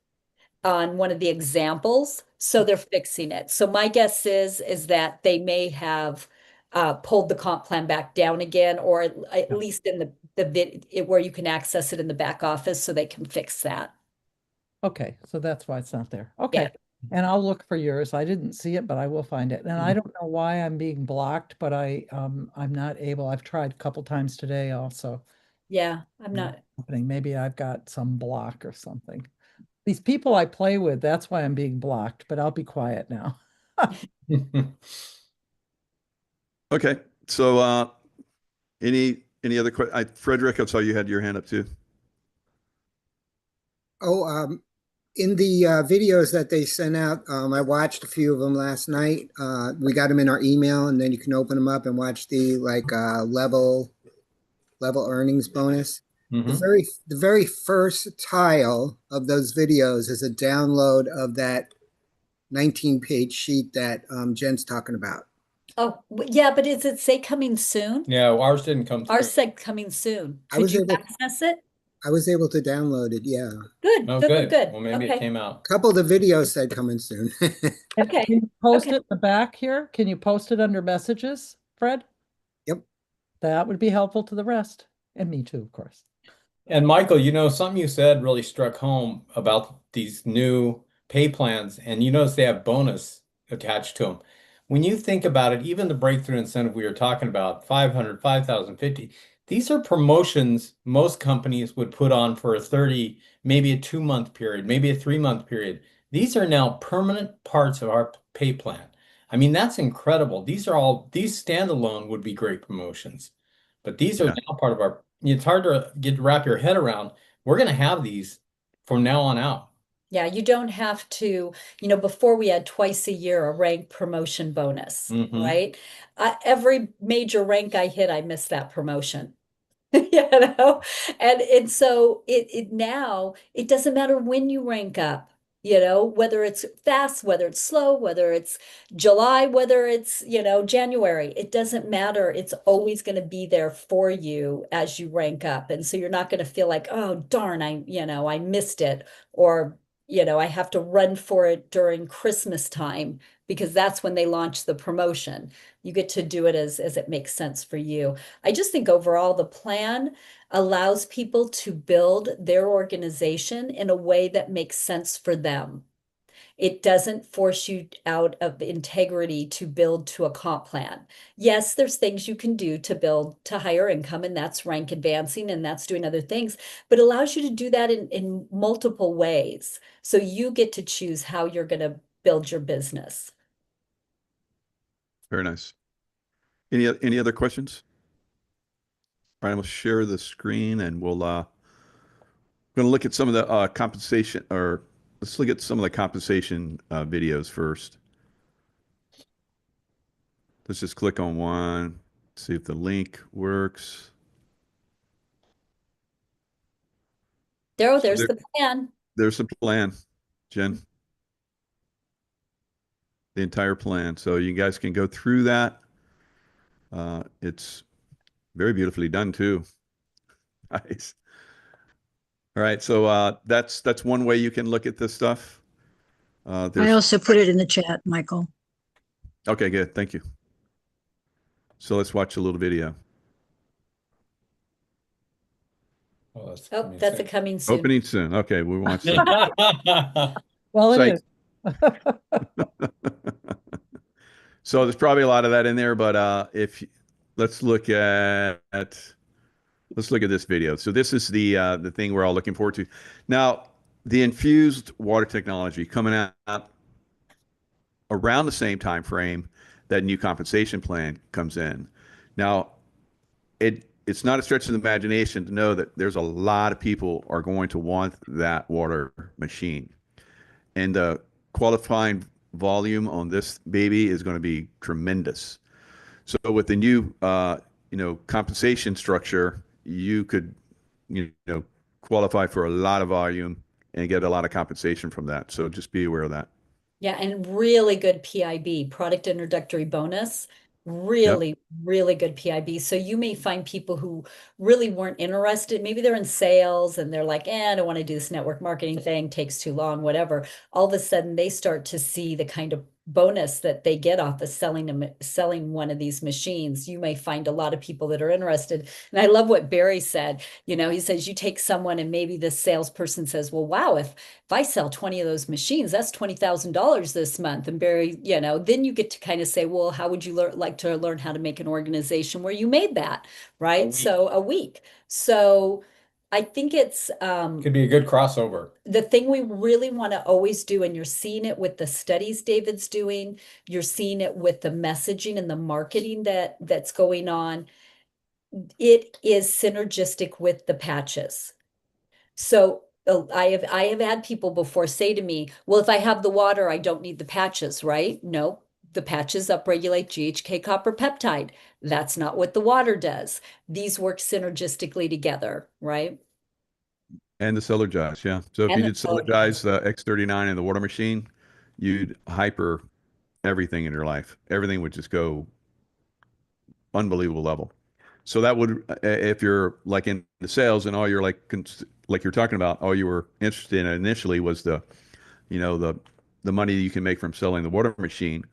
on one of the examples, so they're fixing it. So my guess is that they may have pulled the comp plan back down again, or at yeah. least in where you can access it in the back office, so they can fix that. Okay, so that's why it's not there. Yeah. Okay. And I'll look for yours. I didn't see it, but I will find it. And I don't know why I'm being blocked, but I'm not able. I've tried a couple times today also. Yeah, I'm not. Happening. Maybe I've got some block or something. These people I play with, that's why I'm being blocked, but I'll be quiet now. Okay. So, any other questions? Frederick, I saw you had your hand up too. Oh, in the videos that they sent out, I watched a few of them last night. We got them in our email, and then you can open them up and watch the level earnings bonus. Mhm. The very first tile of those videos is a download of that 19-page sheet that Jen's talking about. Oh, yeah, but does it say coming soon? Yeah, ours didn't come through. Ours said coming soon. I Could was you able access it? I was able to download it, yeah. Good, Oh, good, good. good. Well, maybe it Okay, came out. A couple of the videos said coming soon. okay. Can you post Okay. it in the back here? Can you post it under messages, Fred? Yep. That would be helpful to the rest. And me too, of course. And Michael, you know, something you said really struck home about these new pay plans, and you notice they have bonus attached to them. When you think about it, even the breakthrough incentive we were talking about, 500, 5,000, 50, these are promotions most companies would put on for a 30, maybe a 2-month period, maybe a 3-month period. These are now permanent parts of our pay plan. I mean, that's incredible. These standalone would be great promotions, but these are Yeah. now part of our, it's hard to wrap your head around. We're going to have these from now on out. Yeah, you don't have to, before we had twice a year a rank promotion bonus, Mhm. right? Every major rank I hit, I missed that promotion. You know, and so it now it doesn't matter when you rank up, whether it's fast, whether it's slow, whether it's July, whether it's, January, it doesn't matter. It's always going to be there for you as you rank up. And so you're not going to feel like, oh, darn, I missed it, or, I have to run for it during Christmas time because that's when they launch the promotion. You get to do it as it makes sense for you. I just think overall the plan allows people to build their organization in a way that makes sense for them. It doesn't force you out of integrity to build to a comp plan. Yes, there's things you can do to build to higher income, and that's rank advancing and that's doing other things, but it allows you to do that in multiple ways. So you get to choose how you're going to build your business. Very nice. Any other questions? All right, we'll share the screen and we're going to look at some of the compensation, or let's look at some of the compensation videos first. Let's just click on one, see if the link works. There's there- the plan. There's the plan, Jen. The entire plan. So you guys can go through that. It's very beautifully done too. Nice. All right, so that's one way you can look at this stuff. I There's also put it in the chat, Michael. Okay, good. Thank you. So let's watch a little video. Oh, that's Oh, coming that's a soon. coming soon. Opening soon. Okay, we want some. Well, So it is. So there's probably a lot of that in there, but if let's look at this video. So this is the thing we're all looking forward to. Now, the infused water technology coming out around the same time frame that new compensation plan comes in. Now, it's not a stretch of the imagination to know that there's a lot of people are going to want that water machine. And the qualifying volume on this baby is going to be tremendous. So with the new, compensation structure, you could, qualify for a lot of volume and get a lot of compensation from that. So just be aware of that. Yeah, and really good PIB, product introductory bonus. Yep. Really, really good PIB. So you may find people who really weren't interested. Maybe they're in sales and they're like, I don't want to do this network marketing thing, takes too long, whatever. All of a sudden they start to see the kind of bonus that they get off of selling one of these machines. You may find a lot of people that are interested. And I love what Barry said. He says you take someone and maybe the salesperson says, well, wow, if I sell 20 of those machines, that's $20,000 this month. And Barry, then you get to kind of say, well, how would you like to learn how to make an organization where you made that, right? So a week. So I think it's Could be a good crossover. the thing we really want to always do, and you're seeing it with the studies David's doing, you're seeing it with the messaging and the marketing that's going on. It is synergistic with the patches. So I have had people before say to me, well, if I have the water, I don't need the patches, right? No, the patches upregulate GHK copper peptide. That's not what the water does. These work synergistically together, right? And the Solargize, yeah. So if And you the did Solargize X39 in the water machine, you'd hyper everything in your life. Everything would just go unbelievable level. So that would, if you're like in the sales and all you're like you're talking about, all you were interested in initially was the money you can make from selling the water machine.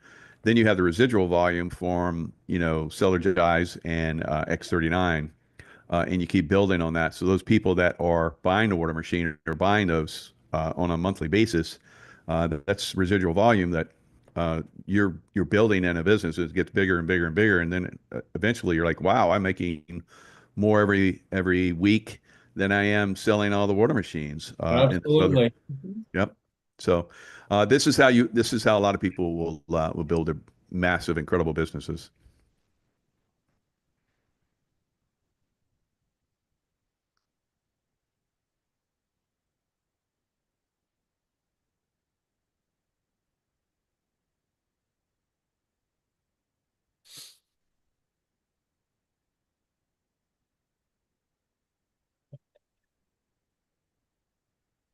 Then you have the residual volume from, Solargize and X39. And you keep building on that. So those people that are buying the water machine or buying those on a monthly basis, that's residual volume that you're building in a business. It gets bigger and bigger and bigger, and then eventually you're like, wow, I'm making more every week than I am selling all the water machines. Absolutely. Yep. So this is how a lot of people will build their massive, incredible businesses.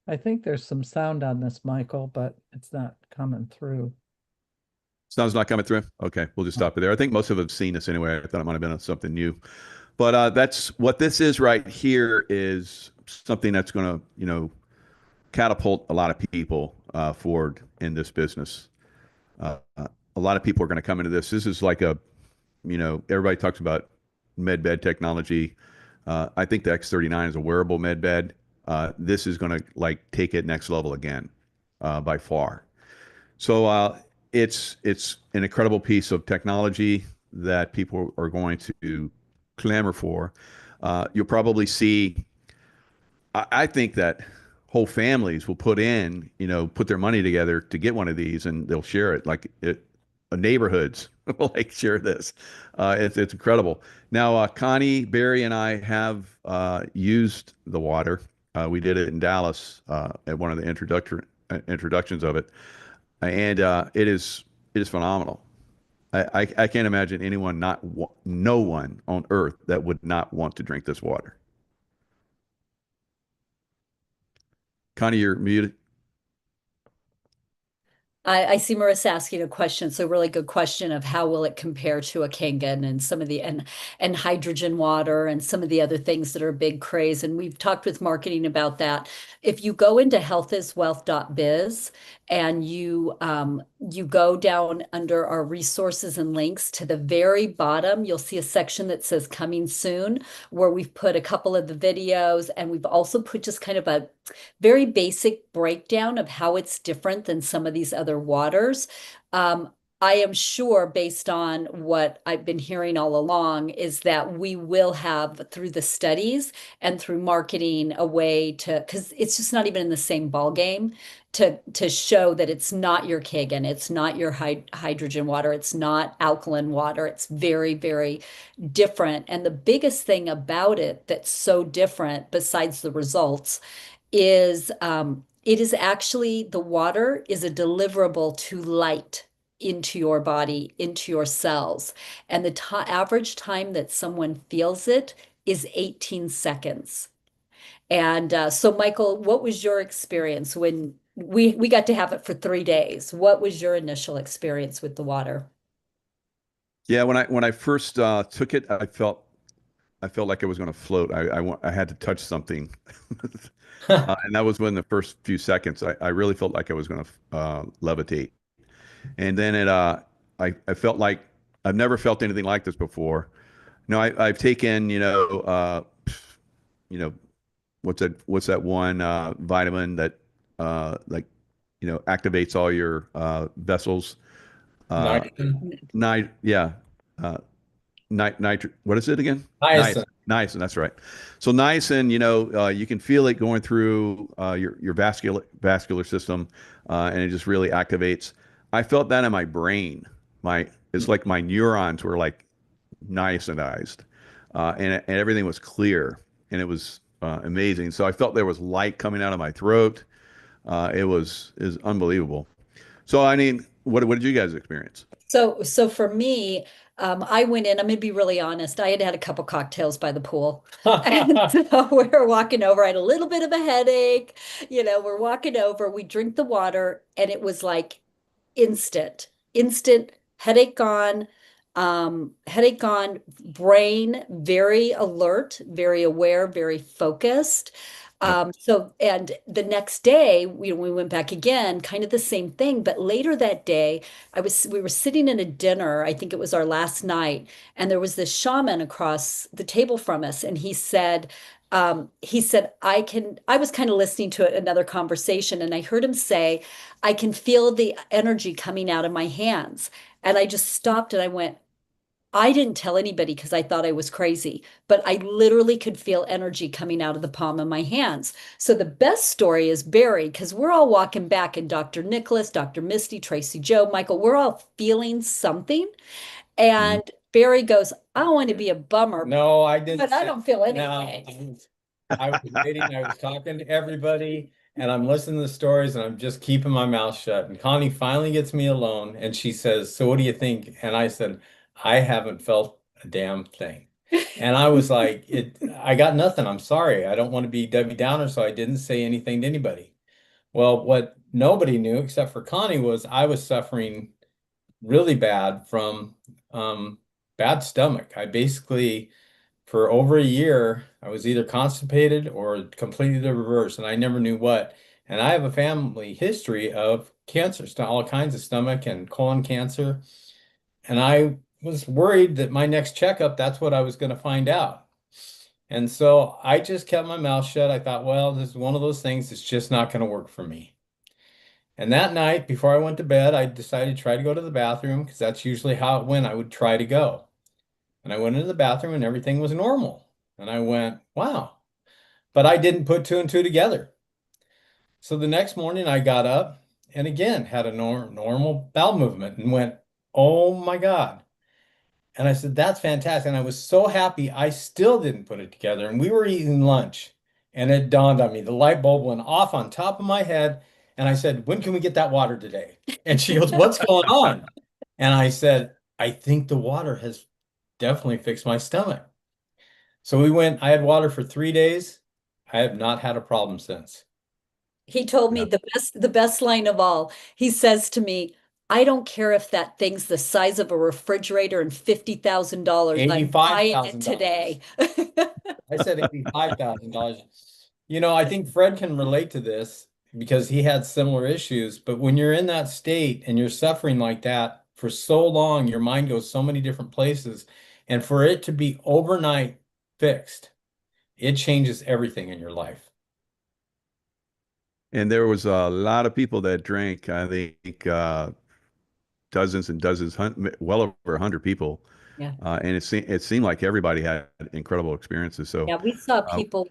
I think there's some sound on this, Michael, but it's not coming through. Sound's not coming through. Okay, we'll just stop it there. I think most of them have seen this anyway. I thought it might have been something new, but that's what this is right here is something that's going to, catapult a lot of people forward in this business. A lot of people are going to come into this. This is like everybody talks about med bed technology. I think the X39 is a wearable med bed. This is going to take it next level again, by far. So it's an incredible piece of technology that people are going to clamor for. You'll probably see. I think that whole families will put their money together to get one of these, and they'll share it. Neighborhoods will share this. It's incredible. Now, Connie, Barry, and I have used the water. We did it in Dallas at one of the introductions of it, and it is phenomenal. I can't imagine no one on earth that would not want to drink this water. Connie, you're muted. I see Marissa asking a question. It's a really good question of how will it compare to a Kangen and some of the and hydrogen water and some of the other things that are a big craze. And we've talked with marketing about that. If you go into healthiswealth.biz and you you go down under our resources and links to the very bottom, you'll see a section that says coming soon, where we've put a couple of the videos, and we've also put just kind of a very basic breakdown of how it's different than some of these other waters. I am sure, based on what I've been hearing all along, is that we will have, through the studies and through marketing, a way to, because it's just not even in the same ball game, to show that it's not your Kagan, it's not your hydrogen water, it's not alkaline water. It's very, very different. And the biggest thing about it that's so different, besides the results, is it is actually, the water is a deliverable to light into your body, into your cells. And the average time that someone feels it is 18 seconds. And so, Michael, what was your experience when we got to have it for 3 days? What was your initial experience with the water? Yeah, when I first took it, I felt like I was going to float. I had to touch something, and that was when the first few seconds I really felt like I was going to levitate. And then I felt like I've never felt anything like this before. No, I've taken, what's that one vitamin that like, activates all your vessels. Nitrogen. Yeah. What is it again? Niacin. Niacin, that's right. So niacin, you can feel it going through your vascular system, and it just really activates. I felt that in my brain. It's like my neurons were like niacinized, and everything was clear, and it was amazing. So I felt there was light coming out of my throat. It was unbelievable. So I mean, what did you guys experience? So for me, I went in, I'm gonna be really honest, I had had a couple cocktails by the pool. And so we were walking over, I had a little bit of a headache, we're walking over, we drink the water, and it was like instant headache gone, brain very alert, very aware, very focused. And the next day, we went back again, kind of the same thing. But later that day, we were sitting in a dinner, I think it was our last night, and there was this shaman across the table from us, and he said, I was kind of listening to another conversation, and I heard him say, I can feel the energy coming out of my hands. And I just stopped and I went, I didn't tell anybody because I thought I was crazy, but I literally could feel energy coming out of the palm of my hands. So the best story is Barry, because we're all walking back, and Dr. Nicholas, Dr. Misty, Tracy Joe, Michael, we're all feeling something. And Barry goes, I don't want to be a bummer, No, I didn't. but I don't feel No, anything. I was waiting. I was talking to everybody, and I'm listening to the stories, and I'm just keeping my mouth shut. And Connie finally gets me alone, and she says, "So what do you think?" And I said, "I haven't felt a damn thing." And I was like, I got nothing. I'm sorry. I don't want to be Debbie Downer, so I didn't say anything to anybody. Well, what nobody knew except for Connie was I was suffering really bad from bad stomach. I basically, for over a year, I was either constipated or completely the reverse, and I never knew what. And I have a family history of cancer, all kinds of stomach and colon cancer. And I was worried that my next checkup, that's what I was going to find out. And so I just kept my mouth shut. I thought, well, this is one of those things that's just not going to work for me. And that night, before I went to bed, I decided to try to go to the bathroom, because that's usually how it went. I would try to go. And I went into the bathroom and everything was normal. And I went, wow. But I didn't put two and two together. So the next morning I got up and again had a normal bowel movement and went, oh my God. And I said, that's fantastic. And I was so happy I still didn't put it together. And we were eating lunch, and it dawned on me. The light bulb went off on top of my head. And I said, when can we get that water today? And she goes, what's going on? And I said, I think the water has definitely fixed my stomach. So I had water for 3 days. I have not had a problem since. He told me the best line of all. He says to me, I don't care if that thing's the size of a refrigerator and $50,000. I'm buying it today. I said $85,000. I think Fred can relate to this. because he had similar issues. But when you're in that state and you're suffering like that for so long, your mind goes so many different places. And for it to be overnight fixed, it changes everything in your life. And there was a lot of people that drank, I think, dozens and dozens, well over 100 people. Yeah. And it seemed like everybody had incredible experiences. So Yeah, we saw people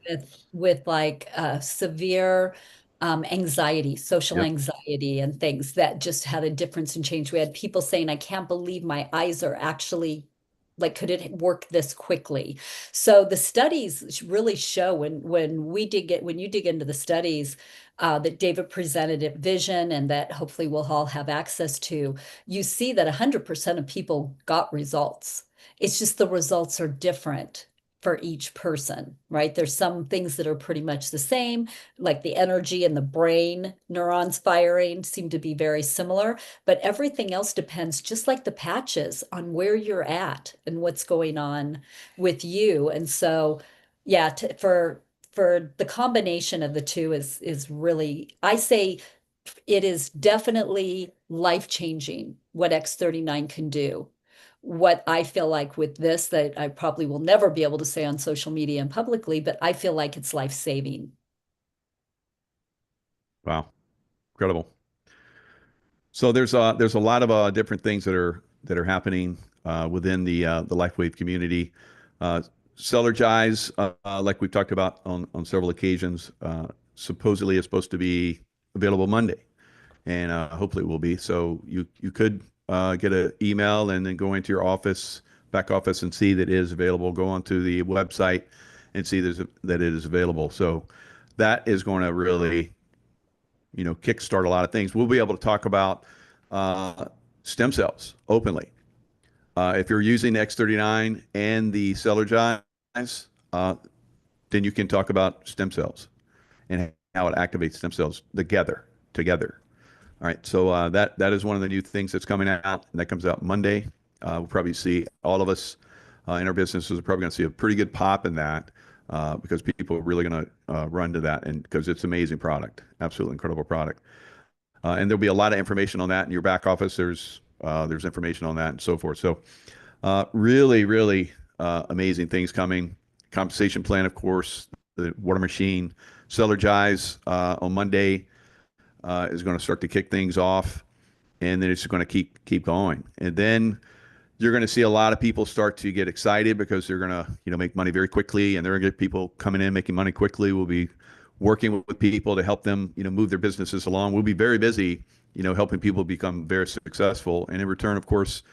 with like severe anxiety, social Yep. anxiety and things that just had a difference and change. We had people saying, I can't believe my eyes are actually like, could it work this quickly? So the studies really show when you dig into the studies that David presented at Vision and that hopefully we'll all have access to, you see that 100% of people got results. It's just the results are different for each person, right? There's some things that are pretty much the same, like the energy and the brain neurons firing seem to be very similar, but everything else depends, just like the patches, on where you're at and what's going on with you. And so, yeah, for the combination of the two is really, I say it is definitely life-changing what X39 can do. What I feel like with this, that I probably will never be able to say on social media and publicly, but I feel like it's life-saving. Wow, incredible. So there's a lot of different things that are happening within the LifeWave community. Celergize, like we've talked about on several occasions, supposedly is supposed to be available Monday, and hopefully it will be. So you could get an email and then go into your back office, and see that it is available. Go onto the website and see that it is available. So that is going to really, kickstart a lot of things. We'll be able to talk about stem cells openly. If you're using X39 and the Celergize, then you can talk about stem cells and how it activates stem cells together. All right, so that is one of the new things that's coming out, and that comes out Monday. We'll probably see, all of us in our businesses are probably going to see a pretty good pop in that because people are really going to run to that, and because it's an amazing product, absolutely incredible product. And there'll be a lot of information on that in your back office. There's information on that and so forth. So really, really amazing things coming. Compensation plan, of course, the water machine, Celergize on Monday. Is going to start to kick things off, and then it's going to keep going. And then you're going to see a lot of people start to get excited because they're going to make money very quickly, and they're going to get people coming in making money quickly. We'll be working with people to help them move their businesses along. We'll be very busy helping people become very successful, and in return, of course,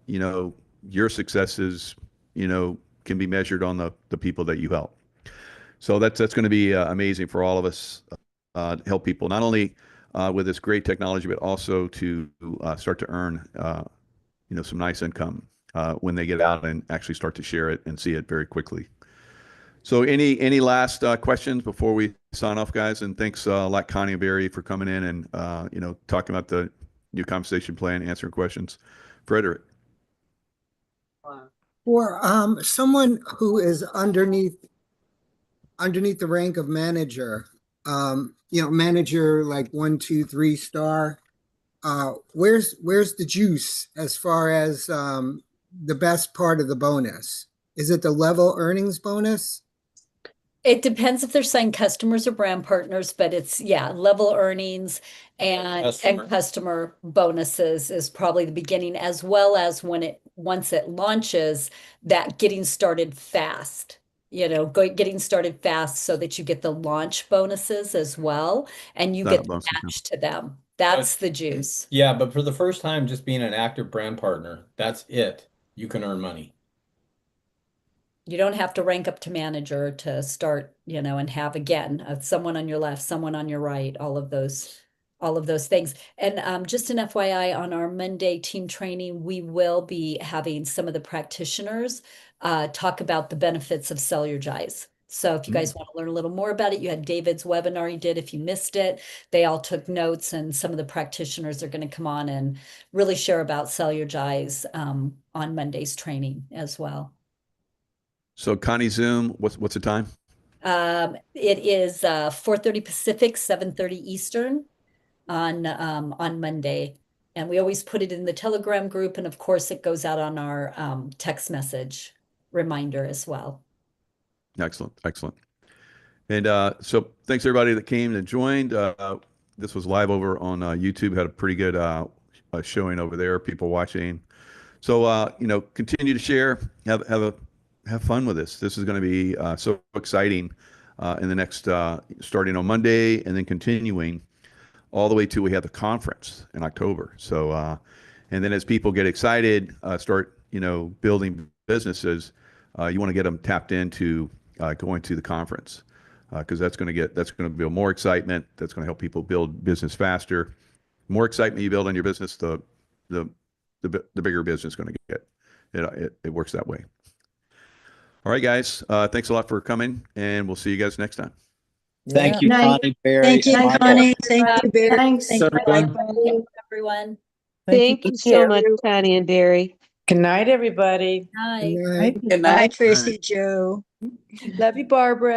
your successes can be measured on the people that you help. So that's going to be amazing for all of us. Help people not only with this great technology, but also to start to earn some nice income when they get out and actually start to share it and see it very quickly. So any last questions before we sign off, guys? And thanks a lot, Connie and Barry, for coming in and talking about the new compensation plan, answering questions. Frederick. For someone who is underneath the rank of manager, manager like 1, 2, 3 star, where's the juice as far as the best part of the bonus? Is it the level earnings bonus? It depends if they're saying customers or brand partners, but it's, yeah, level earnings and customer bonuses is probably the beginning, as well as once it launches, that getting started fast. Getting started fast so that you get the launch bonuses as well, and you get matched to them. That's the juice. Yeah, but for the first time, just being an active brand partner, that's it. You can earn money. You don't have to rank up to manager to start, and have, again, someone on your left, someone on your right, all of those things. And just an FYI, on our Monday team training, we will be having some of the practitioners talk about the benefits of Celergize. So if you guys want to learn a little more about it, you had David's webinar he did. If you missed it, they all took notes, and some of the practitioners are going to come on and really share about Celergize on Monday's training as well. So Connie, Zoom, what's the time? It is 4:30 Pacific, 7:30 Eastern on Monday. And we always put it in the Telegram group, and of course it goes out on our text message reminder as well. Excellent, excellent. And so thanks everybody that came and joined. This was live over on YouTube. Had a pretty good showing over there. People watching. So continue to share. Have fun with this. This is going to be so exciting in the next starting on Monday and then continuing all the way to we have the conference in October. So and then as people get excited, start building businesses. You want to get them tapped into going to the conference. Because that's going to build more excitement. That's going to help people build business faster. The more excitement you build on your business, the bigger business is going to get. It works that way. All right, guys. Thanks a lot for coming, and we'll see you guys next time. Thank you, Night. Connie, Barry. Thank you, and Michael. Connie. Thank you, Barry. Thanks, Thank you, everyone. Michael. Thank you, everyone. Thank you so much, Connie and Barry. Good night, everybody. Bye. Good night. Good Bye, night. Tracy, Joe. Love you, Barbara.